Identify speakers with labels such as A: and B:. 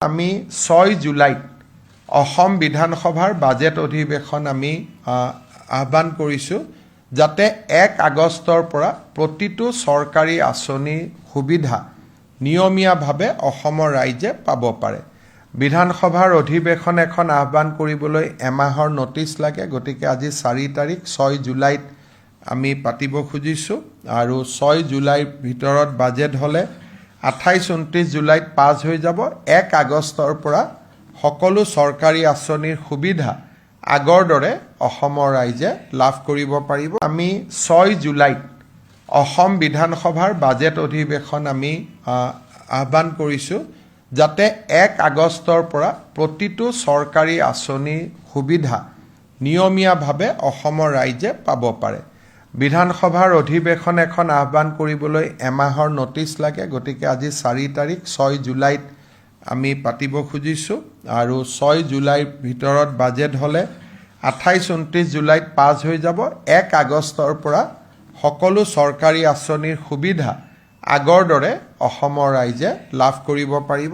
A: আমি 6 জুলাইত অসম বিধানসভাৰ বাজেট অধিৱেশন আমি আহ্বান কৰিছোঁ যাতে 1 আগষ্টৰ পৰা প্ৰতিটো চৰকাৰী আঁচনিৰ সুবিধা নিয়মীয়াভাৱে অসমৰ ৰাইজে পাব পাৰে। বিধানসভাৰ অধিৱেশন এখন আহ্বান কৰিবলৈ এমাহৰ নটিচ লাগে, গতিকে আজি 4 তাৰিখ 6 জুলাইত আমি পাতিব খুজিছোঁ আৰু 6 জুলাইৰ ভিতৰত বাজেট হ'লে 28-29 জুলাইত পাছ হৈ যাব। 1 আগষ্টৰ পৰা সকলো চৰকাৰী আঁচনিৰ সুবিধা আগৰ দৰে অসমৰ ৰাইজে লাভ কৰিব পাৰিব। আমি 6 জুলাইত অসম বিধানসভাৰ বাজেট অধিৱেশন আমি আহ্বান কৰিছোঁ যাতে 1 আগষ্টৰ পৰা প্ৰতিটো চৰকাৰী আঁচনিৰ সুবিধা নিয়মীয়াভাৱে অসমৰ ৰাইজে পাব পাৰে। বিধানসভাৰ অধিৱেশন এখন আহ্বান কৰিবলৈ এমাহৰ নটিচ লাগে, গতিকে আজি 4 তাৰিখ 6 জুলাইত আমি পাতিব খুজিছোঁ আৰু 6 জুলাইৰ ভিতৰত বাজেট হ'লে 28-29 জুলাইত পাছ হৈ যাব। 1 আগষ্টৰ পৰা সকলো চৰকাৰী আঁচনিৰ সুবিধা আগৰ দৰে অসমৰ ৰাইজে লাভ কৰিব পাৰিব।